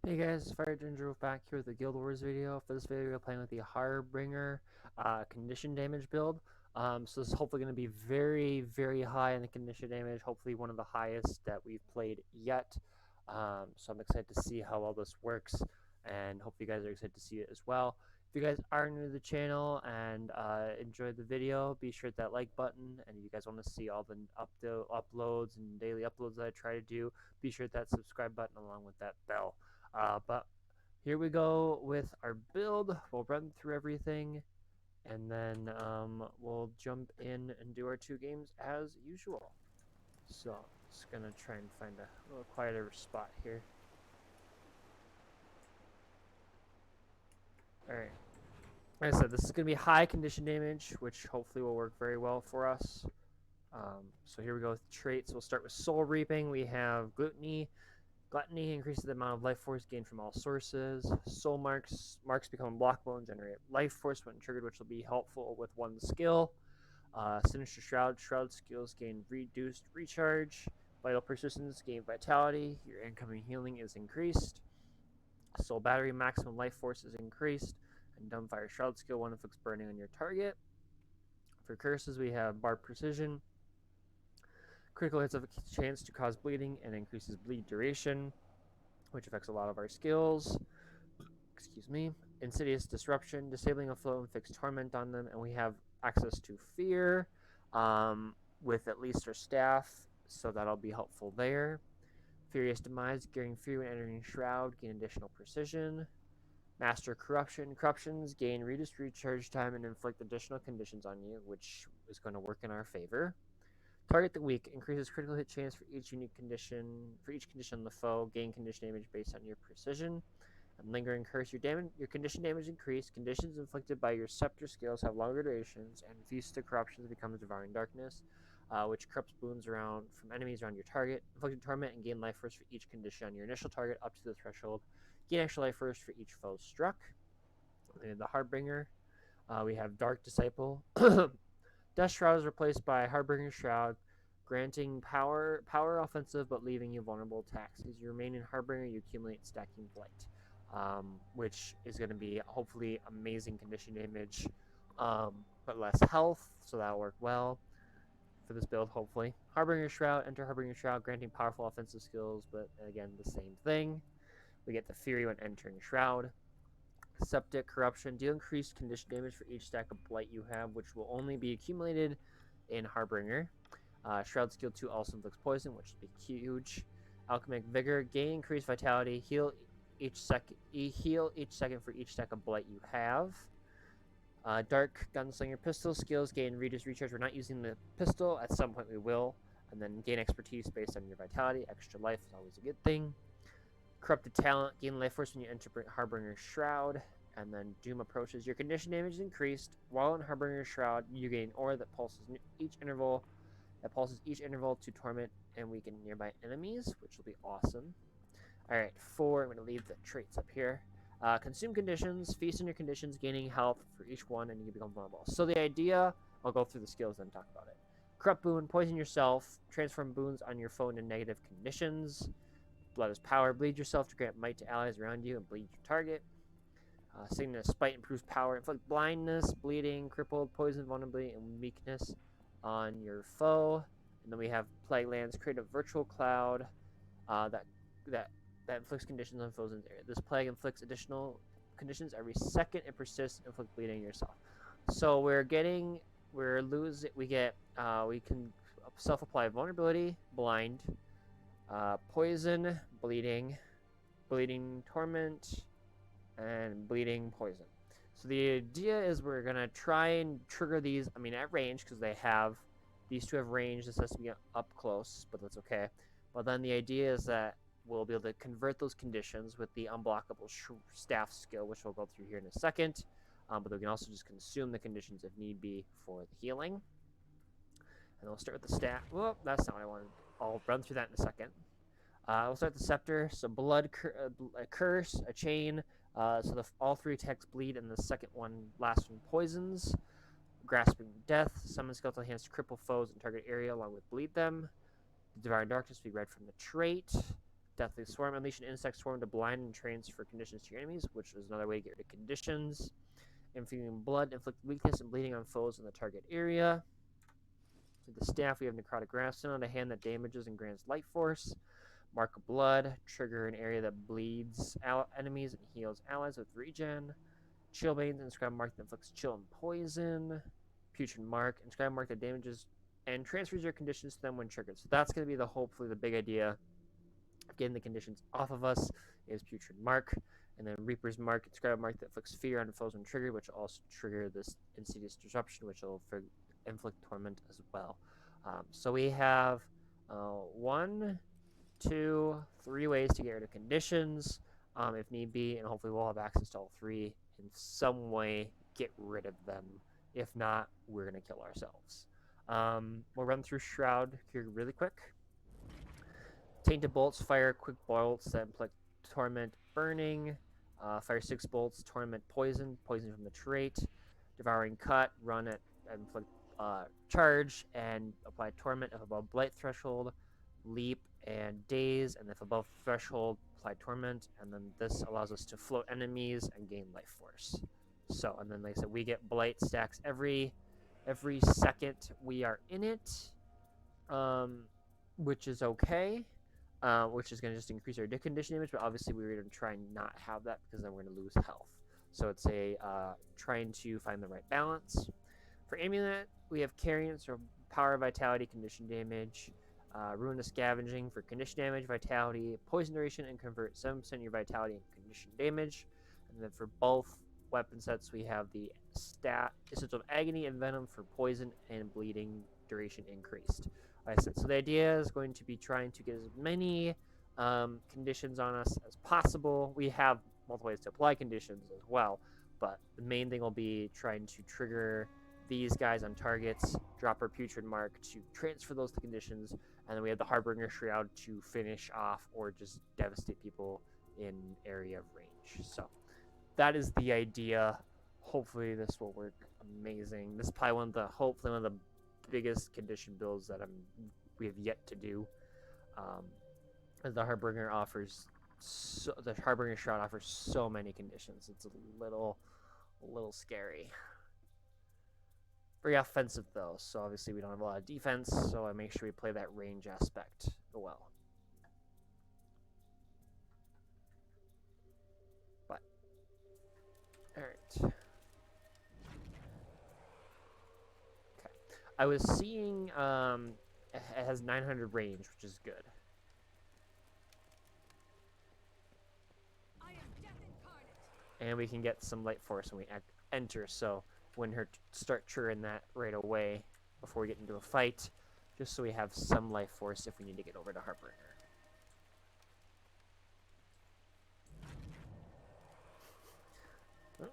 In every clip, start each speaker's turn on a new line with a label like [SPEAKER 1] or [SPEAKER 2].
[SPEAKER 1] Hey guys, Fire Ginger back here with the Guild Wars video. For this video, we're playing with the Harbinger condition damage build. So this is hopefully going to be very high in the condition damage. Hopefully one of the highest that we've played yet. So I'm excited to see how all this works, and hope you guys are excited to see it as well. If you guys are new to the channel and enjoyed the video, be sure to hit that like button. And if you guys want to see all the uploads and daily uploads that I try to do, be sure to hit that subscribe button along with that bell. But here we go with our build. We'll run through everything, and then we'll jump in and do our two games as usual. So, just gonna try and find a little quieter spot here. Alright. Like I said, this is gonna be high condition damage, which hopefully will work very well for us. So here we go with traits. We'll start with Soul Reaping. We have Gluttony. Gluttony increases the amount of life force gained from all sources. Soul marks become unblockable and generate life force when triggered, which will be helpful with one skill. Sinister Shroud skills gain reduced recharge. Vital persistence gain vitality. Your incoming healing is increased. Soul battery maximum life force is increased. And Dumbfire Shroud skill 1 inflicts burning on your target. For curses, we have Barb Precision. Critical hits have a chance to cause bleeding and increases bleed duration, which affects a lot of our skills. Excuse me. Insidious Disruption, disabling a flow inflicts torment on them, and we have access to fear with at least our staff, so that'll be helpful there. Furious Demise, gearing fear when entering Shroud, gain additional precision. Master Corruption, corruptions gain reduced recharge time and inflict additional conditions on you, which is going to work in our favor. Target the weak, increases critical hit chance for each unique condition. For each condition on the foe, gain condition damage based on your precision. And Lingering Curse, your condition damage increase. Conditions inflicted by your scepter skills have longer durations, and Feast to Corruptions becomes Devouring Darkness, which corrupts boons from enemies around your target. Inflicted Torment and gain life force for each condition on your initial target up to the threshold. Gain extra life force for each foe struck. And the Harbinger, we have Dark Disciple. Death Shroud is replaced by Harbinger Shroud, granting power offensive but leaving you vulnerable attacks. As you remain in Harbinger, you accumulate stacking blight, which is going to be hopefully amazing condition damage, but less health, so that'll work well for this build, hopefully. Harbinger Shroud, enter Harbinger Shroud, granting powerful offensive skills, but again, the same thing. We get the Fury when entering Shroud. Septic Corruption, deal increased condition damage for each stack of blight you have, which will only be accumulated in Harbinger. Shroud skill 2 also inflicts poison, which will be huge. Alchemic Vigor, gain increased vitality, heal each second for each stack of blight you have. Dark Gunslinger Pistol skills gain reduced recharge. We're not using the pistol. At some point we will. And then gain expertise based on your vitality. Extra life is always a good thing. Corrupted Talent, gain life force when you enter Harbinger Shroud. And then Doom approaches. Your condition damage is increased. While in Harbinger Shroud, you gain aura that pulses each interval to torment and weaken nearby enemies, which will be awesome. Alright, 4, I'm going to leave the traits up here. Consume conditions, feast on your conditions, gaining health for each one, and you become vulnerable. So the idea, I'll go through the skills and talk about it. Corrupt Boon, poison yourself, transform boons on your foe into negative conditions. Blood is power, bleed yourself to grant might to allies around you and bleed your target. Sickness, spite improves power, inflict blindness, bleeding, crippled, poison, vulnerability, and weakness on your foe. And then we have Plague Lands, create a virtual cloud that inflicts conditions on foes in the area. This plague inflicts additional conditions every second and persists, inflict bleeding yourself. So we can self-apply vulnerability, blind, poison, bleeding torment, and bleeding poison. So the idea is we're gonna try and trigger these. I mean, at range, because these two have range. This has to be up close, but that's okay. But then the idea is that we'll be able to convert those conditions with the unblockable staff skill, which we'll go through here in a second. But we can also just consume the conditions if need be for the healing. And we'll start with the staff. Well, that's not what I wanted. I'll run through that in a second. We'll start with the scepter. So blood, a curse, a chain. So all 3 attacks bleed, and the last one poisons. Grasping Death. Summon skeletal hands to cripple foes in target area along with bleed them. The Devouring Darkness we read from the trait. Deathly Swarm. Unleash an insect swarm to blind and transfer conditions to your enemies, which is another way to get rid of conditions. Infusing blood, inflict weakness and bleeding on foes in the target area. With the staff, we have Necrotic Grafstone on a hand that damages and grants life force. Mark of Blood, trigger an area that bleeds enemies and heals allies with regen. Chillbane, inscribe mark that inflicts chill and poison. Putrid Mark, inscribe mark that damages and transfers your conditions to them when triggered. So that's going to be hopefully the big idea of getting the conditions off of us is Putrid Mark. And then Reaper's Mark, inscribe mark that inflicts fear on foes when triggered, which will also trigger this Insidious Disruption, which will inflict torment as well. So we have 1, 2, 3 ways to get rid of conditions, if need be, and hopefully we'll have access to all 3 in some way. Get rid of them. If not, we're gonna kill ourselves. We'll run through Shroud here really quick. Tainted bolts fire quick bolts that inflict torment, burning. Fire 6 bolts, torment, poison from the trait. Devouring cut, run at inflict charge and apply torment if above blight threshold. Leap and daze, and if above threshold, apply torment. And then this allows us to float enemies and gain life force. So, and then like I said, we get blight stacks every second we are in it, which is okay. Which is going to just increase our condition damage, but obviously we're going to try and not have that because then we're going to lose health. So it's a trying to find the right balance. For amulet, we have carrying, so power, vitality, condition damage. Rune of Scavenging for condition damage, vitality, poison duration, and convert 7% of your vitality and condition damage. And then for both weapon sets, we have the Essential of Agony and Venom for poison and bleeding duration increased. Like I said, so the idea is going to be trying to get as many conditions on us as possible. We have multiple ways to apply conditions as well, but the main thing will be trying to trigger these guys on targets, drop our Putrid Mark to transfer those to conditions, and then we have the Harbinger Shroud to finish off or just devastate people in area of range. So that is the idea. Hopefully this will work amazing. This is probably hopefully one of the biggest condition builds that we have yet to do. As the Harbinger Shroud offers so many conditions. It's a little scary. Very offensive though, so obviously we don't have a lot of defense, so I make sure we play that range aspect well. But alright. Okay. I was seeing it has 900 range, which is good.
[SPEAKER 2] I am Death Incarnate.
[SPEAKER 1] And we can get some light force when we enter, so when her start triggering that right away before we get into a fight, just so we have some life force if we need to get over to Harbinger. Oh.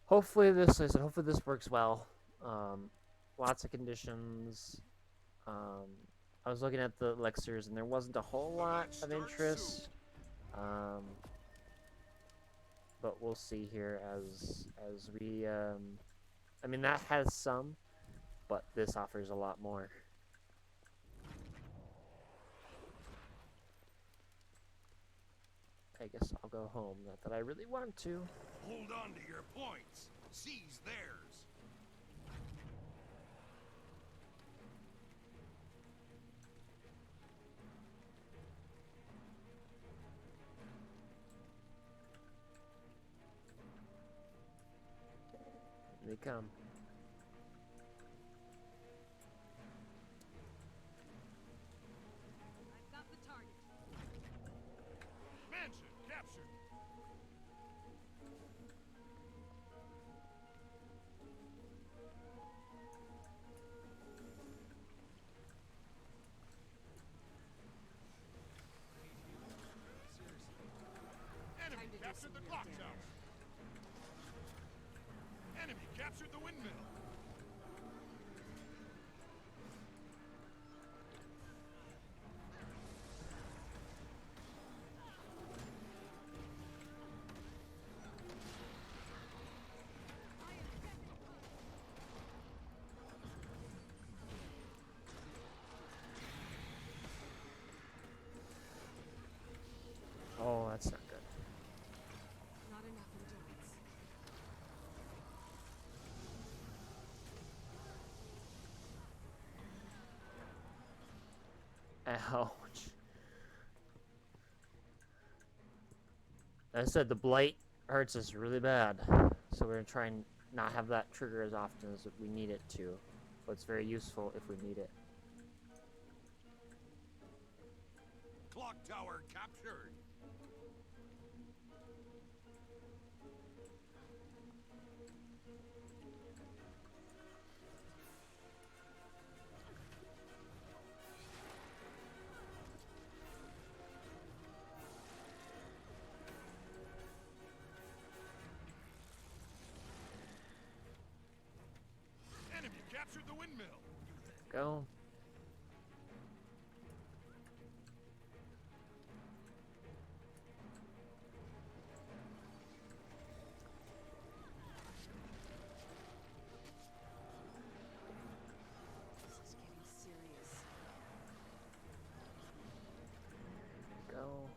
[SPEAKER 1] Hopefully this works well. Lots of conditions. I was looking at the elixirs and there wasn't a whole lot of interest. But we'll see here as we I mean that has some, but this offers a lot more. I guess I'll go home, not that I really want to.
[SPEAKER 3] Hold on to your points. Seize theirs.
[SPEAKER 1] They come.
[SPEAKER 2] I've got the target.
[SPEAKER 3] Mansion captured. Enemy captured the clock tower. Enemy captured the windmill.
[SPEAKER 1] Ouch. As I said, the blight hurts us really bad, so we're gonna try and not have that trigger as often as we need it to, but it's very useful if we need it.
[SPEAKER 3] Clock tower captured. Enemy captured the windmill.
[SPEAKER 1] Go.
[SPEAKER 2] This is getting serious.
[SPEAKER 1] Go.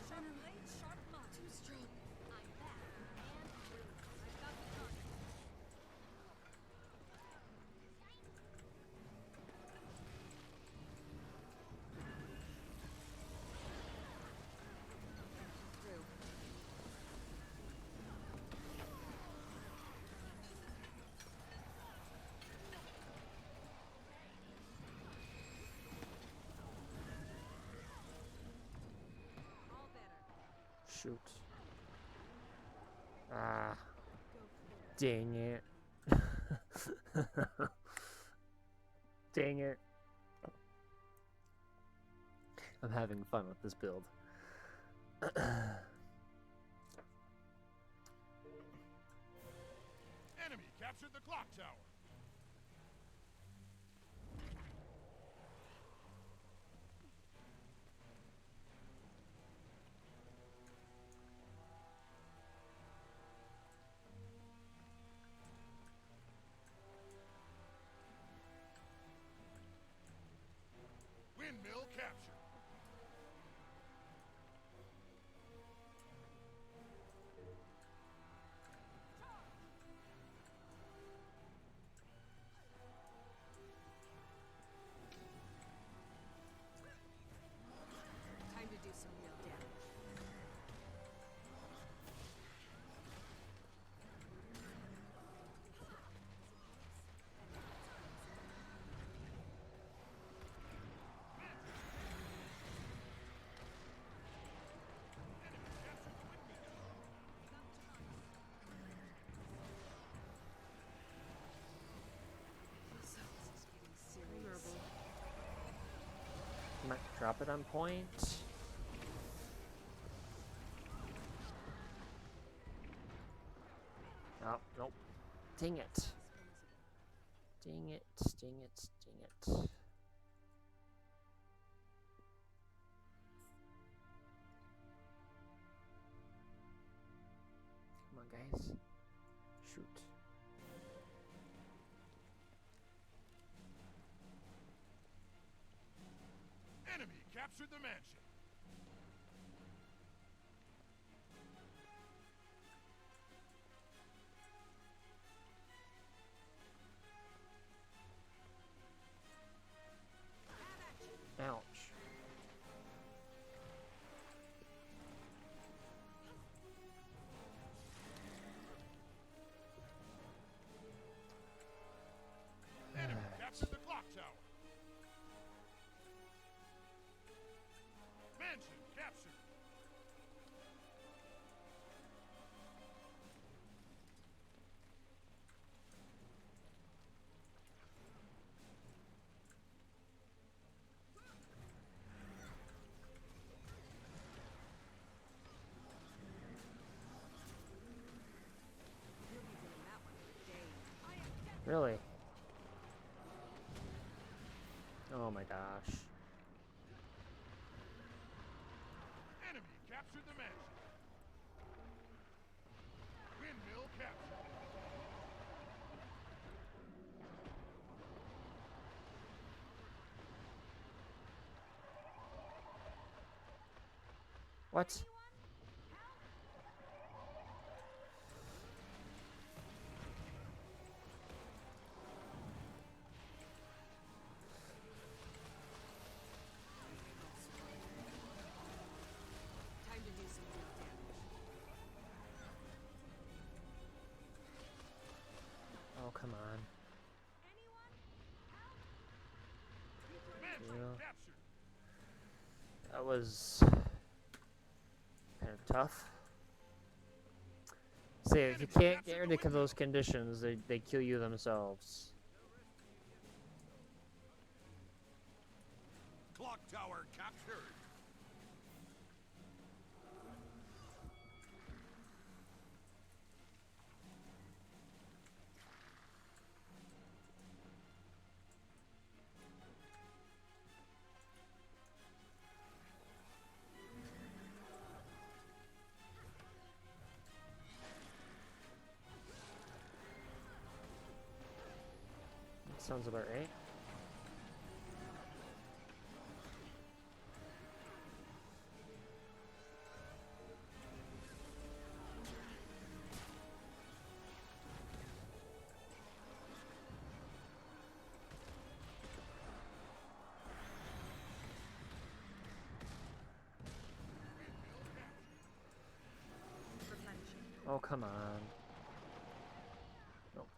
[SPEAKER 2] Sharp blade, sharp mark. Too strong. I'm back. And through. I've got the target. Through. All better.
[SPEAKER 1] Shoot. Ah,
[SPEAKER 2] Go for it.
[SPEAKER 1] dang it. Dang it. I'm having fun with this build.
[SPEAKER 3] Enemy captured the clock tower. Windmill captured.
[SPEAKER 2] Time to do some real damage. This is getting serious.
[SPEAKER 1] Might drop it on point. Oh, nope. Dang it. Dang it, dang it, dang it. Come on, guys. Shoot.
[SPEAKER 3] Enemy captured the mansion.
[SPEAKER 1] Ouch.
[SPEAKER 3] Enemy captured the clock tower. Mansion captured.
[SPEAKER 2] You'll be doing that one for days. I am dead.
[SPEAKER 1] Really? Oh my gosh.
[SPEAKER 3] Enemy captured the mansion. Windmill captured.
[SPEAKER 1] What?
[SPEAKER 2] Time to do some real damage.
[SPEAKER 1] Oh, come on.
[SPEAKER 3] Mansion
[SPEAKER 1] Yeah.
[SPEAKER 3] captured.
[SPEAKER 1] That was kind of tough. See, if you can't get rid of those conditions, they kill you themselves.
[SPEAKER 3] Clock tower captured.
[SPEAKER 1] That sounds about right.
[SPEAKER 2] Replenishing.
[SPEAKER 1] Oh, come on. Nope.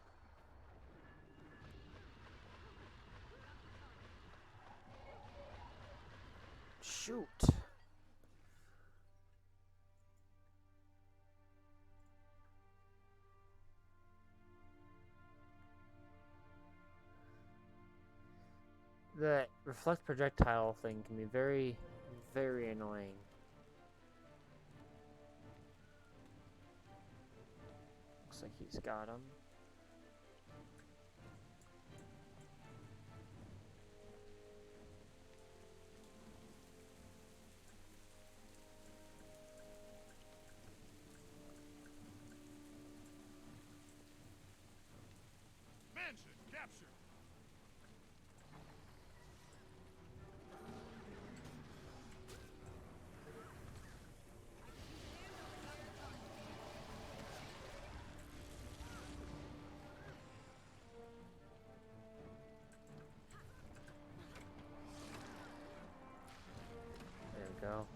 [SPEAKER 1] Shoot. The reflect projectile thing can be very, very annoying. Looks like he's got him.
[SPEAKER 3] Mansion captured.
[SPEAKER 1] There we go.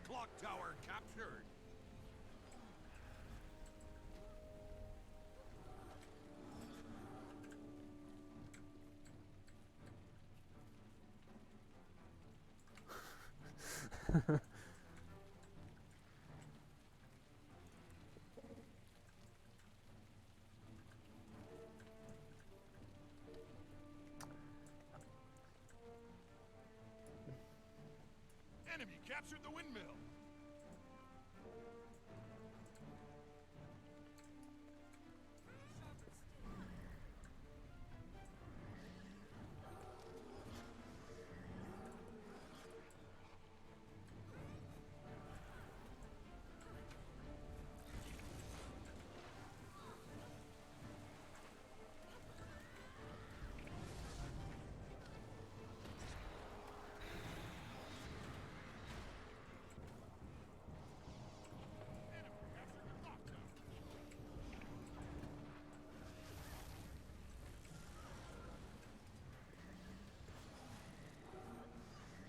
[SPEAKER 3] Clock tower captured. Enemy captured the windmill.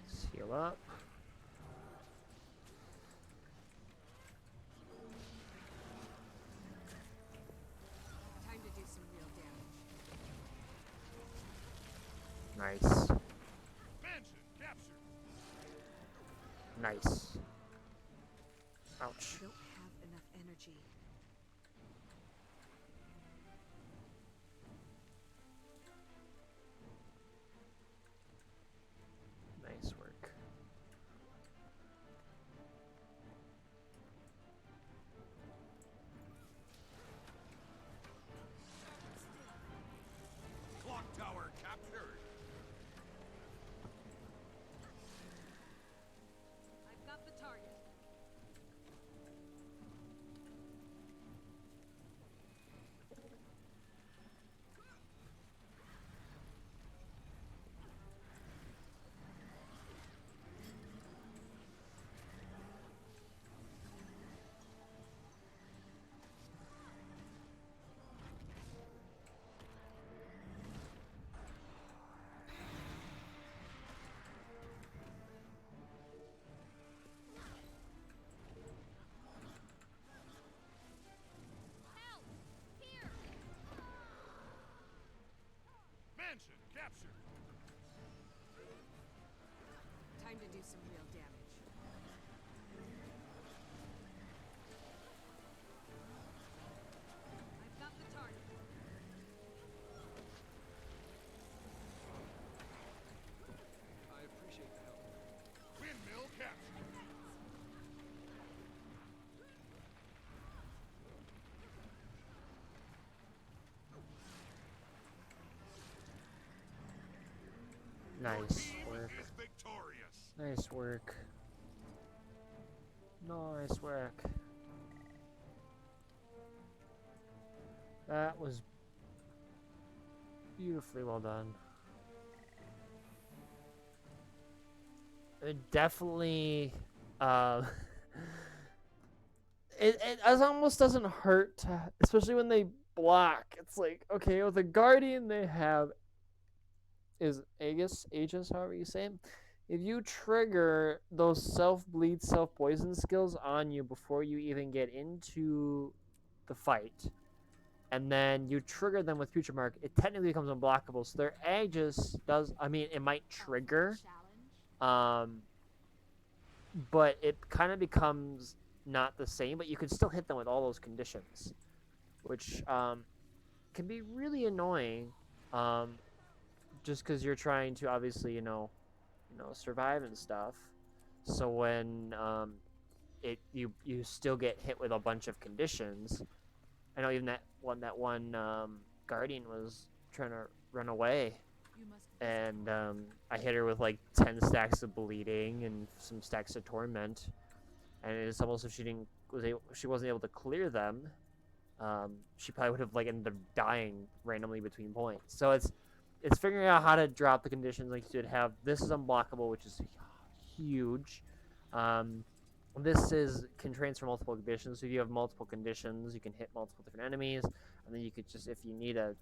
[SPEAKER 1] Let's heal up.
[SPEAKER 2] Time to do some real damage.
[SPEAKER 1] Nice.
[SPEAKER 3] Mansion captured.
[SPEAKER 1] Nice. Ouch.
[SPEAKER 2] Don't have enough energy.
[SPEAKER 1] Nice work.
[SPEAKER 3] captured.
[SPEAKER 2] Time to do some real damage. I've got the target.
[SPEAKER 4] I appreciate the help.
[SPEAKER 3] Windmill captured.
[SPEAKER 1] Nice
[SPEAKER 3] Team
[SPEAKER 1] work.
[SPEAKER 3] is victorious.
[SPEAKER 1] Nice work. Nice work. That was beautifully well done. It definitely, it almost doesn't hurt, especially when they block. It's like, okay, with the Guardian they have is Aegis, however you say it. If you trigger those self-bleed, self-poison skills on you before you even get into the fight, and then you trigger them with Future Mark, it technically becomes unblockable. So their Aegis does, I mean, it might trigger,
[SPEAKER 2] Challenge.
[SPEAKER 1] but it kind of becomes not the same, but you can still hit them with all those conditions, which can be really annoying, just because you're trying to obviously, survive and stuff. So when you still get hit with a bunch of conditions. I know even that one Guardian was trying to run away,
[SPEAKER 2] You must
[SPEAKER 1] and I hit her with like 10 stacks of bleeding and some stacks of torment, and it's almost if she wasn't able to clear them, she probably would have like ended up dying randomly between points. So it's figuring out how to drop the conditions. Like you should have this is unblockable, which is huge. This can transfer multiple conditions. So if you have multiple conditions, you can hit multiple different enemies, and then you could just, if you need a,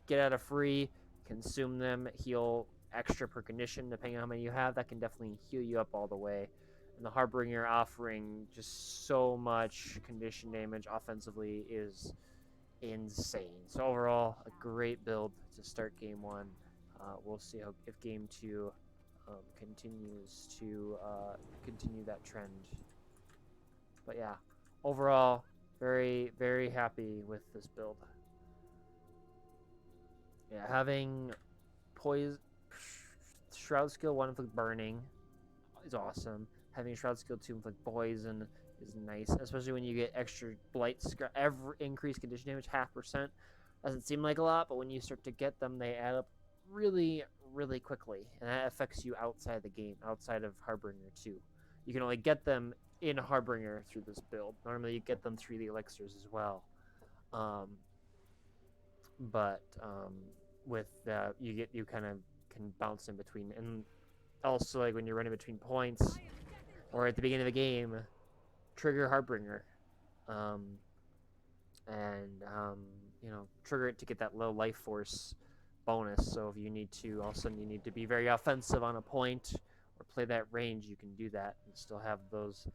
[SPEAKER 1] get out of free, consume them, heal extra per condition, depending on how many you have. That can definitely heal you up all the way. And the Harbinger offering just so much condition damage offensively is insane. So overall, a great build to start game one. We'll see if game two continues to continue that trend. But yeah, overall, very, very happy with this build. Yeah, having poison, shroud skill 1 inflict burning is awesome. Having shroud skill 2 inflict poison is nice, especially when you get extra blight, every increased condition damage 0.5%. Doesn't seem like a lot, but when you start to get them, they add up really, really quickly, and that affects you outside the game, outside of Harbinger too. You can only get them in Harbinger through this build. Normally, you get them through the elixirs as well, but with you kind of can bounce in between, and also like when you're running between points or at the beginning of the game, trigger Harbinger, and trigger it to get that low life force bonus. So if you need to, all of a sudden you need to be very offensive on a point or play that range, you can do that and still have those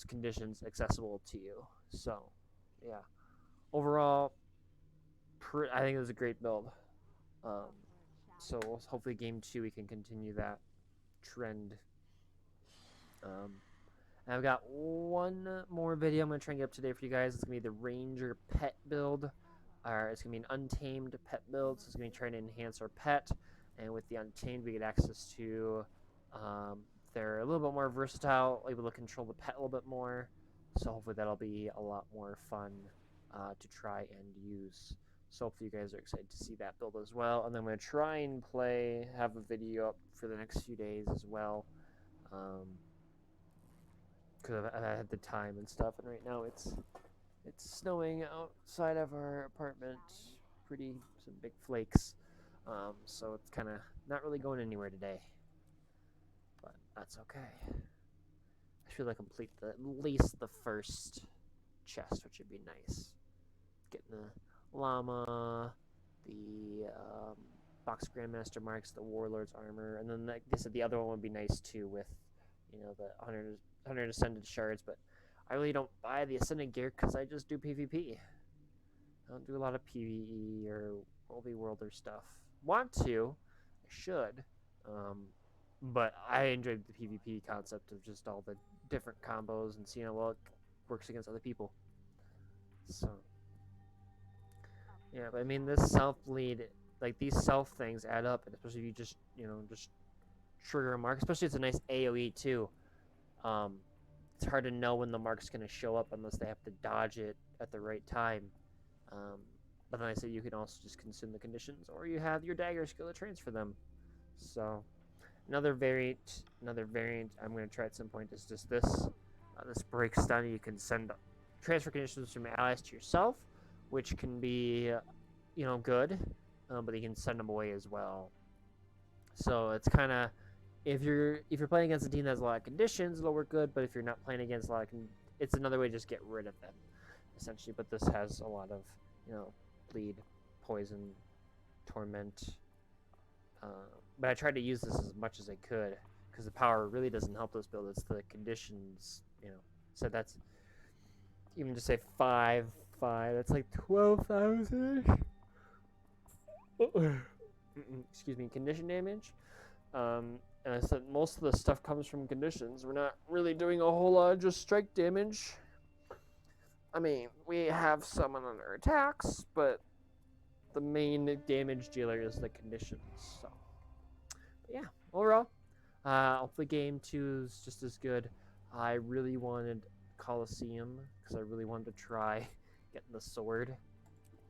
[SPEAKER 1] conditions accessible to you. So yeah, overall, I think it was a great build. So hopefully game 2 we can continue that trend. And I've got one more video I'm going to try and get up today for you guys. It's going to be the Ranger pet build. It's going to be an untamed pet build, so it's going to be trying to enhance our pet. And with the untamed, we get access to, they're a little bit more versatile, able to control the pet a little bit more. So hopefully that'll be a lot more fun to try and use. So hopefully you guys are excited to see that build as well. And then I'm going to try and have a video up for the next few days as well. Because I had the time and stuff, and right now it's snowing outside of our apartment, some big flakes, so it's kind of not really going anywhere today, but that's okay. I should complete at least the first chest, which would be nice. Getting the llama, the box grandmaster marks, the warlord's armor, and then like I said, the other one would be nice too with the 100 ascended shards, but I really don't buy the ascended gear because I just do PvP. I don't do a lot of PvE or multi-worlder stuff. want to. I should. Um, but I enjoyed the PvP concept of just all the different combos and seeing how well it works against other people. So, yeah, but I mean, this self lead, like these self things add up, and especially if you just, just trigger a mark, especially if it's a nice AOE too. Um, it's hard to know when the mark's going to show up unless they have to dodge it at the right time. Um, but then I say you can also just consume the conditions, or you have your dagger skill to transfer them. So another variant I'm going to try at some point is just this. This breaks down. You can send transfer conditions from allies to yourself, which can be, good, but you can send them away as well. So it's kind of, if you're playing against a team that has a lot of conditions, it'll work good. But if you're not playing against a lot of, it's another way to just get rid of them, essentially. But this has a lot of, bleed, poison, torment. But I tried to use this as much as I could because the power really doesn't help this build. It's the conditions, So that's even just say 5. That's like 12,000. Excuse me, condition damage. And I said most of the stuff comes from conditions. We're not really doing a whole lot of just strike damage. I mean, we have some on our attacks, but the main damage dealer is the conditions. So, but yeah, overall, hopefully game 2 is just as good. I really wanted Colosseum because I really wanted to try getting the sword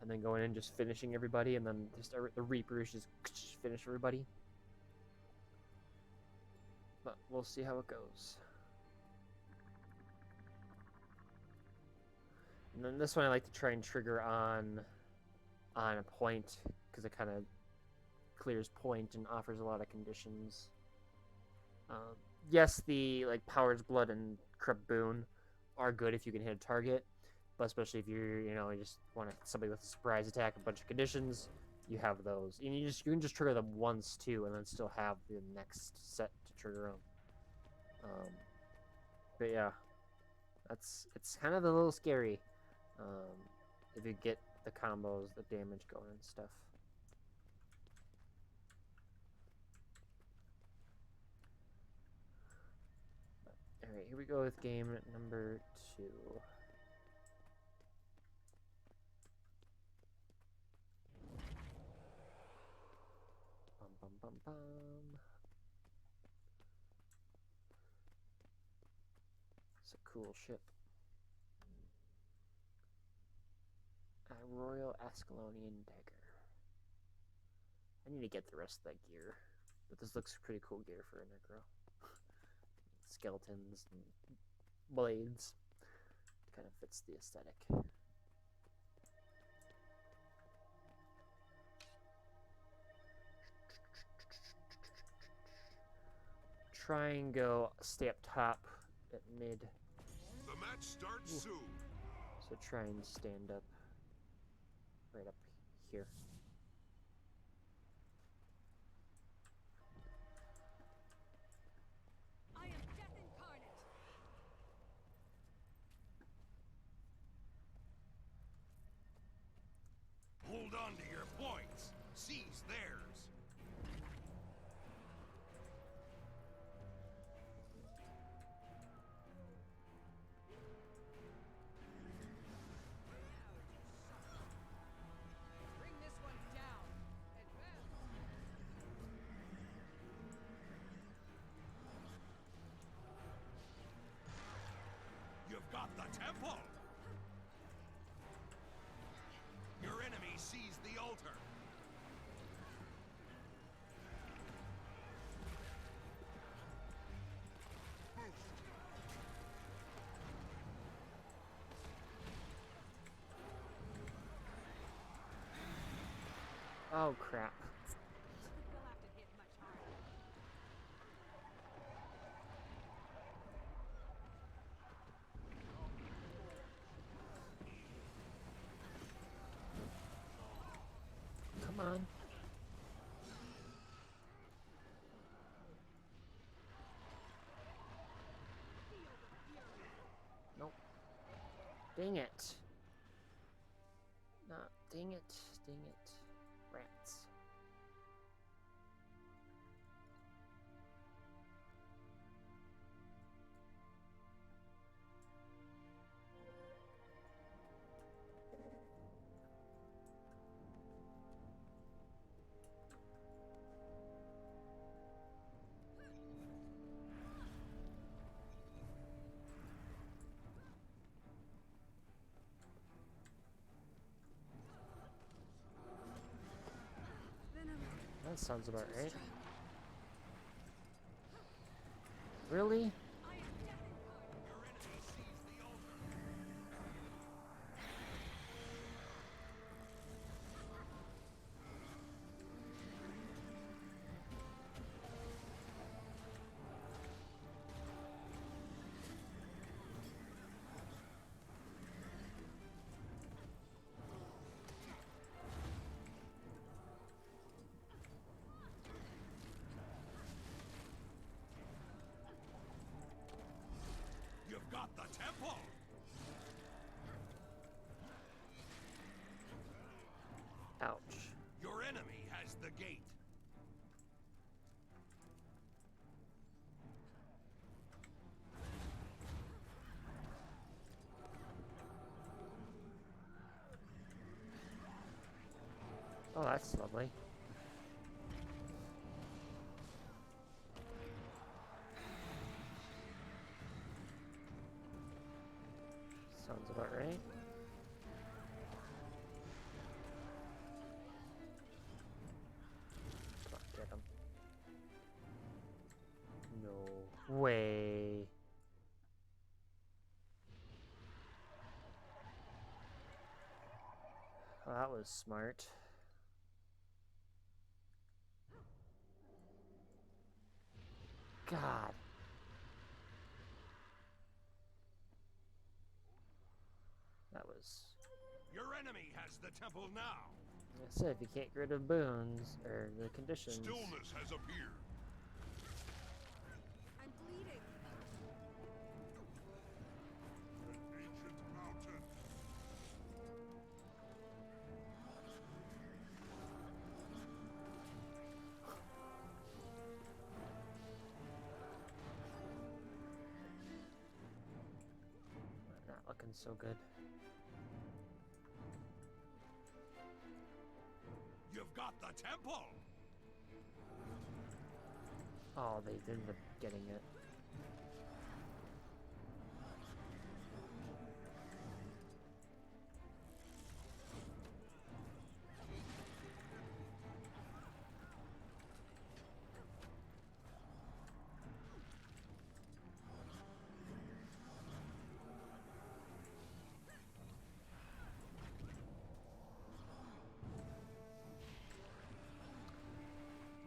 [SPEAKER 1] and then going in and just finishing everybody, and then just the Reapers just finish everybody. But we'll see how it goes. And then this one I like to try and trigger on a point because it kind of clears point and offers a lot of conditions. Yes, the Power's Blood and Corrupt Boon are good if you can hit a target, but especially if you're you just want somebody with a surprise attack, a bunch of conditions, you have those. And you can just trigger them once too, and then still have the next set to trigger them. But yeah, it's kind of a little scary if you get the combos, the damage going and stuff. Alright, here we go with game number 2. Bum bum bum bum. It's a cool ship. A Royal Ascalonian Dagger. I need to get the rest of that gear, but this looks pretty cool gear for a Necro. Skeletons and blades. Kind of fits the aesthetic. Try and stay up top at mid.
[SPEAKER 3] The match starts soon.
[SPEAKER 1] So try and stand up right up here.
[SPEAKER 2] I am death incarnate.
[SPEAKER 3] Hold on to your points. Seize theirs.
[SPEAKER 4] Bring this one down. Advance.
[SPEAKER 3] You've got the temple. Your enemy seized the altar.
[SPEAKER 1] Oh crap.
[SPEAKER 2] You'll have to hit much harder.
[SPEAKER 1] Come on. Nope. Dang it. No, dang it. Dang it. Rats. sounds about
[SPEAKER 2] Too
[SPEAKER 1] right.
[SPEAKER 2] strong.
[SPEAKER 1] Really?
[SPEAKER 2] I am death incarnate.
[SPEAKER 3] Your enemy sees the altar. You've got the temple.
[SPEAKER 1] Ouch.
[SPEAKER 3] Your enemy has the gate.
[SPEAKER 1] Oh, that's lovely. Sounds about right. Come on, get him. No way. Well, that was smart. God. That was...
[SPEAKER 3] Your enemy has the temple now.
[SPEAKER 1] Like I said, if you can't get rid of boons, or the conditions...
[SPEAKER 3] Stillness has appeared.
[SPEAKER 2] I'm bleeding.
[SPEAKER 3] An ancient mountain.
[SPEAKER 1] Not looking so good.
[SPEAKER 3] You've got the temple.
[SPEAKER 1] Oh, they didn't end up getting it.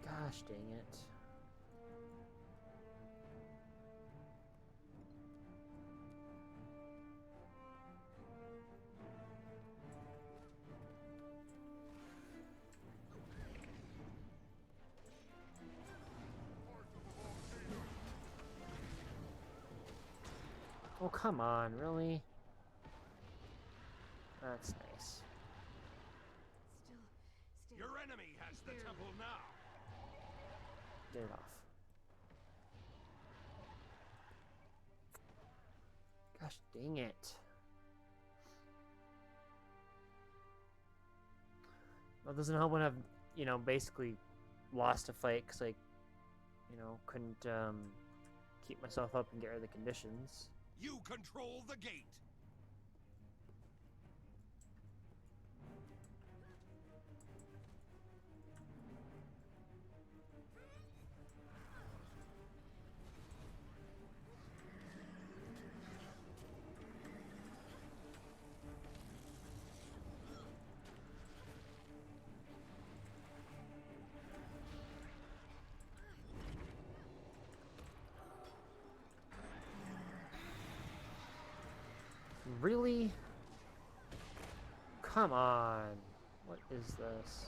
[SPEAKER 1] Gosh dang it. Oh, come on, really? That's nice.
[SPEAKER 2] Still.
[SPEAKER 3] Your enemy has the temple now.
[SPEAKER 1] Get it off. Gosh dang it. Well, it doesn't help when I've, you know, basically lost a fight because I, you know, couldn't keep myself up and get rid of the conditions.
[SPEAKER 3] You control the gate.
[SPEAKER 1] Really? Come on. What is this?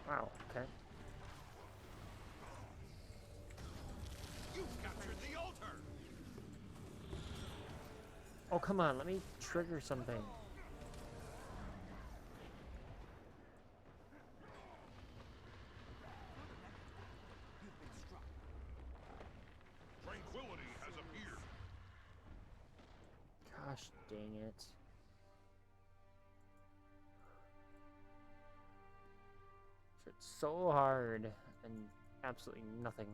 [SPEAKER 1] Wow, okay.
[SPEAKER 3] You've captured the altar.
[SPEAKER 1] Oh, come on, let me trigger something.
[SPEAKER 4] You've been struck.
[SPEAKER 3] Tranquility has appeared.
[SPEAKER 1] Gosh dang it. It's so hard and absolutely nothing.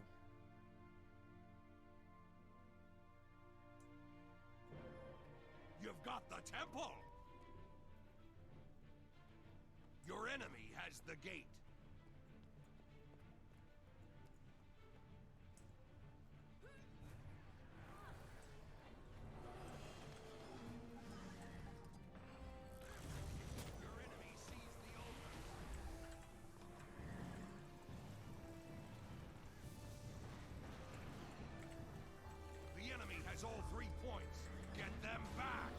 [SPEAKER 3] temple! Your enemy has the gate. Your enemy sees the altar. The enemy has all 3 points. Get them back!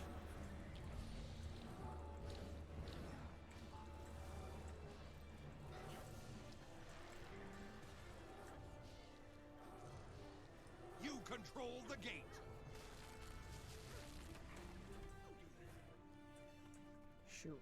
[SPEAKER 3] You control the gate.
[SPEAKER 1] Shoot.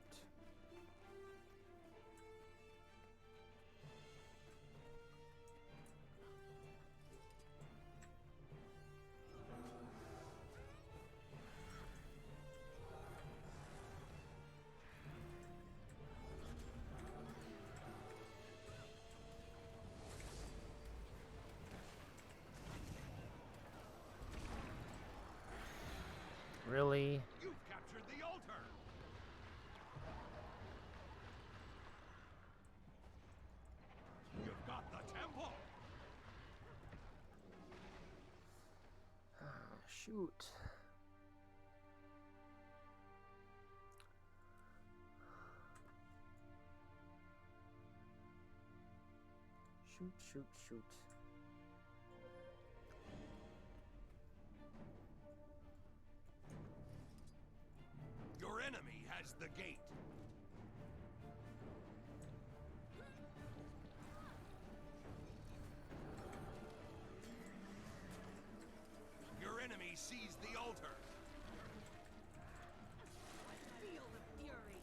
[SPEAKER 1] Really?
[SPEAKER 3] You've captured the altar. You've got the temple.
[SPEAKER 1] Shoot. Shoot, shoot, shoot.
[SPEAKER 3] Your enemy has the gate. Your enemy sees the altar.
[SPEAKER 2] Feel the fury.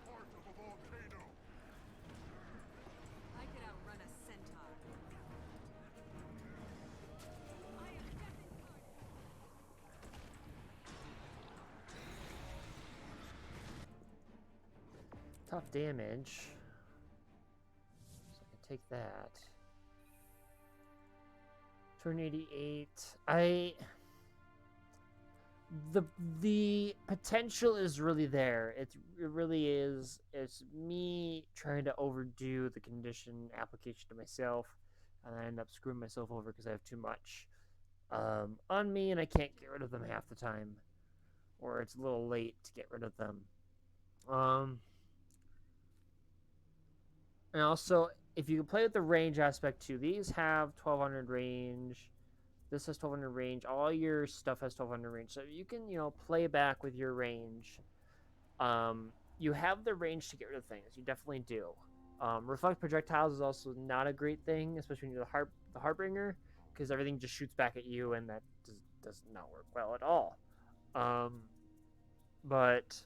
[SPEAKER 3] Part of a volcano.
[SPEAKER 2] I could outrun a centaur. I am death incarnate.
[SPEAKER 1] Tough damage. So I can take that. 288. The potential is really there. It really is. It's me trying to overdo the condition application to myself, and I end up screwing myself over because I have too much on me, and I can't get rid of them half the time, or it's a little late to get rid of them. And also, if you can play with the range aspect too, these have 1200 range. This has 1200 range. All your stuff has 1200 range. So you can, play back with your range. You have the range to get rid of things. You definitely do. Reflect projectiles is also not a great thing, especially when you're the Harbinger, because everything just shoots back at you, and that does not work well at all. But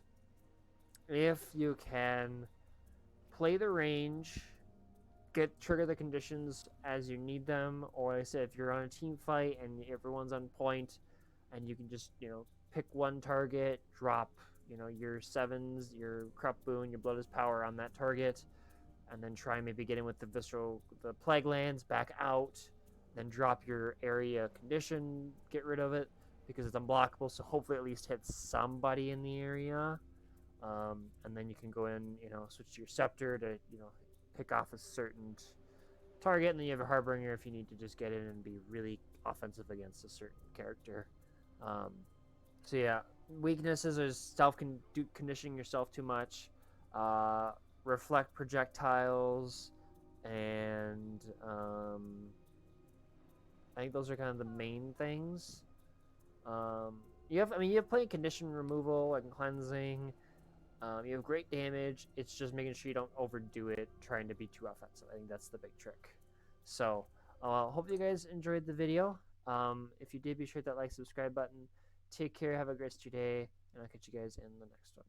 [SPEAKER 1] if you can play the range, trigger the conditions as you need them, or like I said, if you're on a team fight and everyone's on point, and you can just pick one target, drop your sevens, your corrupt boon, your blood is power on that target, and then try maybe get in with the plague lands back out, then drop your area condition, get rid of it because it's unblockable. So hopefully at least hit somebody in the area. And then you can go in, switch to your scepter to, pick off a certain target, and then you have a Harbinger if you need to just get in and be really offensive against a certain character. So yeah, weaknesses is conditioning yourself too much, reflect projectiles, and I think those are kind of the main things. You have plenty of condition removal and cleansing. You have great damage. It's just making sure you don't overdo it, trying to be too offensive. I think that's the big trick. So, hope you guys enjoyed the video. If you did, be sure to hit that like, subscribe button. Take care. Have a great rest of your day, and I'll catch you guys in the next one.